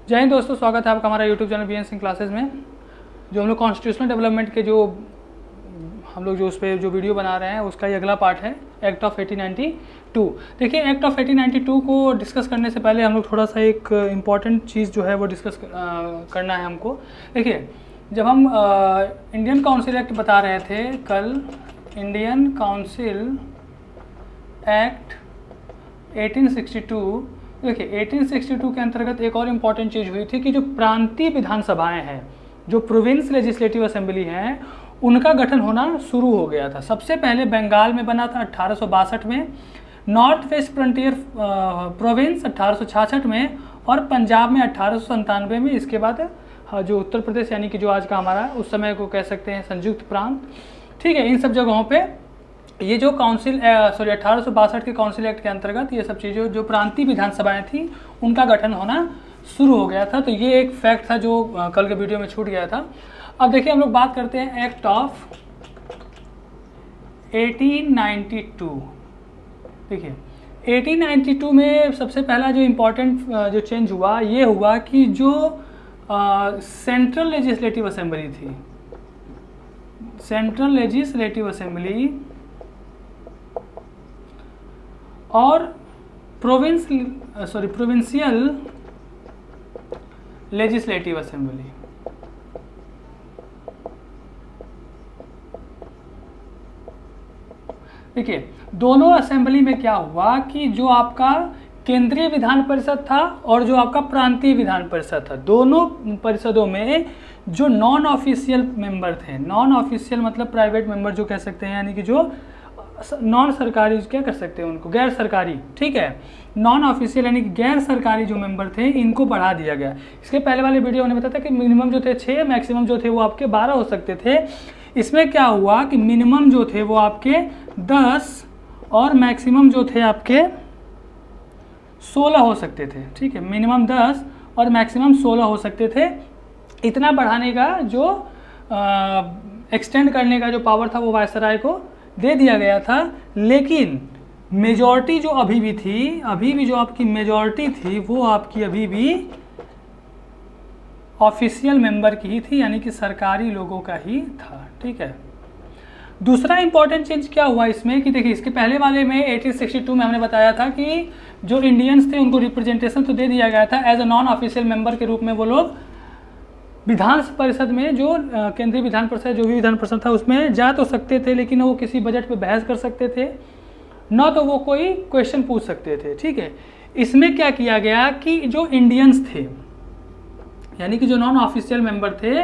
जय हिंद दोस्तों, स्वागत है आपका हमारा YouTube channel BN Singh classes में। जो हम लोग कॉन्स्टिट्यूशनल डेवलपमेंट के जो उस पर जो वीडियो बना रहे हैं उसका ये अगला पार्ट है, एक्ट ऑफ 1892। देखिए, एक्ट ऑफ 1892 को डिस्कस करने से पहले हम लोग थोड़ा सा एक इम्पॉर्टेंट चीज़ जो है वो डिस्कस करना है हमको। देखिए, जब हम इंडियन काउंसिल एक्ट बता रहे थे कल, इंडियन काउंसिल एक्ट 1862, देखिए 1862 के अंतर्गत एक और इम्पॉर्टेंट चीज़ हुई थी कि जो प्रांतीय विधानसभाएं हैं, जो प्रोविंस लेजिस्लेटिव असेंबली हैं, उनका गठन होना शुरू हो गया था। सबसे पहले बंगाल में बना था 1862 में, नॉर्थ वेस्ट फ्रंटियर प्रोविंस 1866 में, और पंजाब में 1897 में। इसके बाद जो उत्तर प्रदेश यानी कि जो आज का हमारा उस समय को कह सकते हैं संयुक्त प्रांत, ठीक है, इन सब जगहों पे ये जो काउंसिल 1862 के काउंसिल एक्ट के अंतर्गत ये सब चीज़ें जो प्रांतीय विधानसभाएं थी उनका गठन होना शुरू हो गया था। तो ये एक फैक्ट था जो कल के वीडियो में छूट गया था। अब देखिए, हम लोग बात करते हैं एक्ट ऑफ 1892। देखिए 1892 में सबसे पहला जो इम्पोर्टेंट जो चेंज हुआ ये हुआ कि जो सेंट्रल लेजिस्लेटिव असेंबली थी, सेंट्रल लेजिस्लेटिव असेंबली और प्रोविंशियल लेजिस्लेटिव असेंबली, देखिए दोनों असेंबली में क्या हुआ कि जो आपका केंद्रीय विधान परिषद था और जो आपका प्रांतीय विधान परिषद था, दोनों परिषदों में जो नॉन ऑफिशियल मेंबर थे, नॉन ऑफिशियल मतलब प्राइवेट मेंबर जो कह सकते हैं, यानी कि जो नॉन सरकारी क्या कर सकते हैं उनको, गैर सरकारी, ठीक है, नॉन ऑफिशियल यानी कि गैर सरकारी जो मेंबर थे इनको बढ़ा दिया गया। इसके पहले वाले वीडियो में बताया था कि मिनिमम जो थे 6, मैक्सिमम जो थे वो आपके 12 हो सकते थे। इसमें क्या हुआ कि मिनिमम जो थे वो आपके 10 और मैक्सिमम जो थे आपके 16 हो सकते थे, ठीक है, मिनिमम 10 और मैक्सिमम 16 हो सकते थे। इतना बढ़ाने का जो एक्सटेंड करने का जो पावर था वो वायसराय को दे दिया गया था। लेकिन मेजॉरिटी जो अभी भी थी, अभी भी जो आपकी मेजॉरिटी थी वो आपकी अभी भी ऑफिशियल मेंबर की ही थी, यानी कि सरकारी लोगों का ही था, ठीक है। दूसरा इंपॉर्टेंट चेंज क्या हुआ इसमें कि देखिए, इसके पहले वाले में 1862 में हमने बताया था कि जो इंडियंस थे उनको रिप्रेजेंटेशन तो दे दिया गया था as a non official member के रूप में। वो लोग विधान परिषद में, जो केंद्रीय विधान परिषद जो भी विधान परिषद था उसमें जा तो सकते थे, लेकिन वो किसी बजट पे बहस कर सकते थे, न तो वो कोई क्वेश्चन पूछ सकते थे, ठीक है। इसमें क्या किया गया कि जो इंडियंस थे, यानी कि जो नॉन ऑफिशियल मेंबर थे,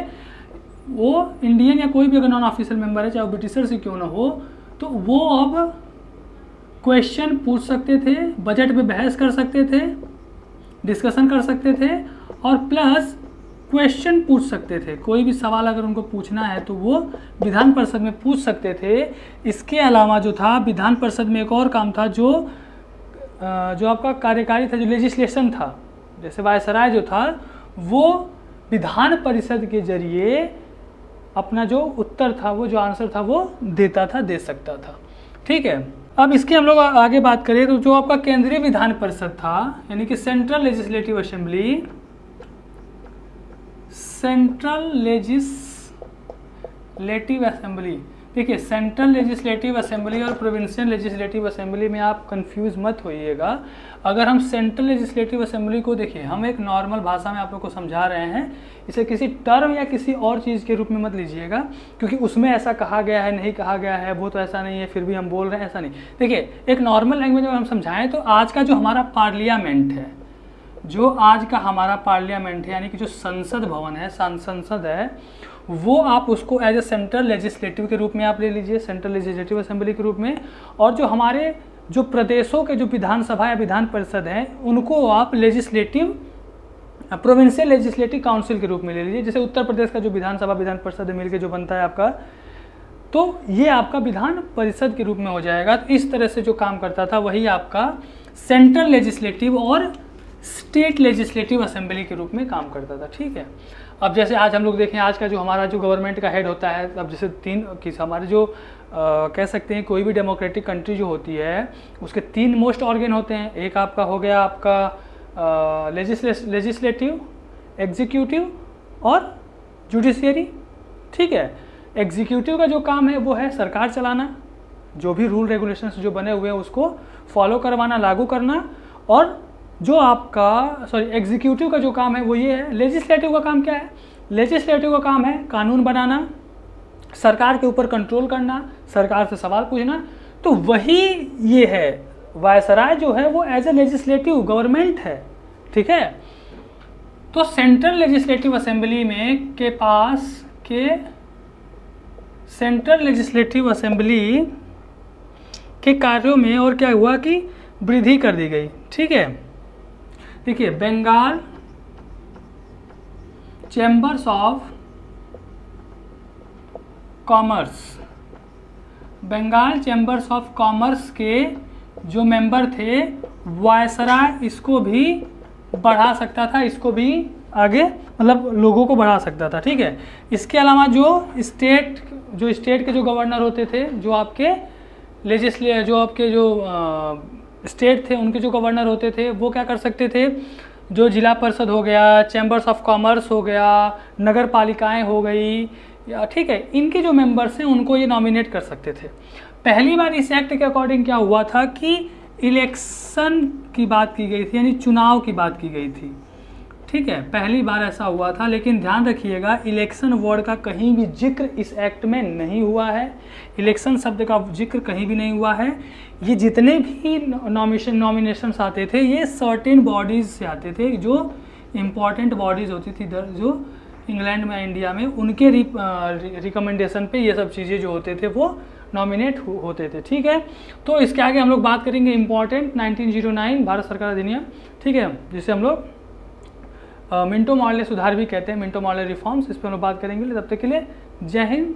वो इंडियन या कोई भी अगर नॉन ऑफिशियल मेंबर है, चाहे वो ब्रिटिशर से क्यों ना हो, तो वो अब क्वेश्चन पूछ सकते थे, बजट पे बहस कर सकते थे, डिस्कशन कर सकते थे, और प्लस क्वेश्चन पूछ सकते थे। कोई भी सवाल अगर उनको पूछना है तो वो विधान परिषद में पूछ सकते थे। इसके अलावा जो था विधान परिषद में एक और काम था, जो आपका कार्यकारी था, जो लेजिस्लेशन था, जैसे वायसराय जो था वो विधान परिषद के जरिए अपना जो उत्तर था, वो जो आंसर था वो देता था, दे सकता था, ठीक है। अब इसकी हम लोग आगे बात करें तो जो आपका केंद्रीय विधान परिषद था, यानी कि central legislative assembly, central legislative assembly, देखिए सेंट्रल लेजिस्लेटिव असेंबली और प्रोविंशियल लेजिस्लेटिव असेंबली में आप कंफ्यूज मत होइएगा। अगर हम सेंट्रल लेजिस्लेटिव असेंबली को देखिए, हम एक नॉर्मल भाषा में आप लोग को समझा रहे हैं, इसे किसी टर्म या किसी और चीज़ के रूप में मत लीजिएगा, क्योंकि उसमें ऐसा कहा गया है, नहीं कहा गया है, वो तो ऐसा नहीं है, फिर भी हम बोल रहे हैं, ऐसा नहीं। देखिए, एक नॉर्मल लैंग्वेज में हम समझाएं तो आज का जो हमारा पार्लियामेंट है, जो आज का हमारा पार्लियामेंट है, यानी कि जो संसद भवन है, संसद है, वो आप उसको एज ए सेंट्रल लेजिस्लेटिव के रूप में आप ले लीजिए, सेंट्रल लेजिस्लेटिव असेंबली के रूप में। और जो हमारे जो प्रदेशों के जो विधानसभा या विधान परिषद हैं उनको आप लेजिस्लेटिव, प्रोविंशियल लेजिस्लेटिव काउंसिल के रूप में ले लीजिए। जैसे उत्तर प्रदेश का जो विधानसभा विधान परिषद मिलकर जो बनता है आपका, तो ये आपका विधान परिषद के रूप में हो जाएगा। तो इस तरह से जो काम करता था वही आपका सेंट्रल लेजिस्लेटिव और स्टेट लेजिस्लेटिव असेंबली के रूप में काम करता था, ठीक है। अब जैसे आज हम लोग देखें, आज का जो हमारा जो गवर्नमेंट का हेड होता है, अब जैसे हमारे जो कह सकते हैं कोई भी डेमोक्रेटिक कंट्री जो होती है उसके 3 मोस्ट ऑर्गन होते हैं। एक आपका हो गया आपका लेजिस्लेटिव, एग्जीक्यूटिव और जुडिशियरी। ठीक है, एग्जीक्यूटिव का जो काम है वो है सरकार चलाना, जो भी रूल रेगुलेशंस जो बने हुए हैं उसको फॉलो करवाना, लागू करना। और जो आपका एग्जीक्यूटिव का जो काम है वो ये है। लेजिस्लेटिव का काम क्या है? लेजिस्लेटिव का काम है कानून बनाना, सरकार के ऊपर कंट्रोल करना, सरकार से सवाल पूछना। तो वही ये है, वायसराय जो है वो एज ए लेजिस्लेटिव गवर्नमेंट है। ठीक है, तो सेंट्रल लेजिस्लेटिव असेंबली में के पास के सेंट्रल लेजिस्लेटिव असेंबली के कार्यों में और क्या हुआ कि वृद्धि कर दी गई। ठीक है, देखिए Bengal chambers of commerce, Bengal chambers of commerce के जो मेंबर थे, वायसराय इसको भी बढ़ा सकता था, इसको भी आगे मतलब लोगों को बढ़ा सकता था। ठीक है, इसके अलावा जो स्टेट के जो गवर्नर होते थे, जो आपके स्टेट थे उनके जो गवर्नर होते थे, वो क्या कर सकते थे, जो जिला परिषद हो गया, चैम्बर्स ऑफ कॉमर्स हो गया, नगर पालिकाएँ हो गई, या ठीक है, इनके जो मेंबर्स हैं उनको ये नॉमिनेट कर सकते थे। पहली बार इस एक्ट के अकॉर्डिंग क्या हुआ था कि इलेक्शन की बात की गई थी, यानी चुनाव की बात की गई थी। ठीक है, पहली बार ऐसा हुआ था, लेकिन ध्यान रखिएगा इलेक्शन वर्ड का कहीं भी जिक्र इस एक्ट में नहीं हुआ है, इलेक्शन शब्द का जिक्र कहीं भी नहीं हुआ है। ये जितने भी नॉमिनेशंस आते थे ये सर्टेन बॉडीज़ से आते थे, जो इम्पॉर्टेंट बॉडीज़ होती थी जो इंग्लैंड में, इंडिया में, उनके रिकमेंडेशन पे ये सब चीज़ें जो होते थे वो नॉमिनेट होते थे। ठीक है, तो इसके आगे हम लोग बात करेंगे इम्पॉर्टेंट 1909 भारत सरकार अधिनियम। ठीक है, जिसे हम लोग मिंटो मॉर्ले सुधार भी कहते हैं, मिंटो मॉर्ले रिफॉर्म्स, इस पर हम लोग बात करेंगे। तब तक के लिए जय हिंद।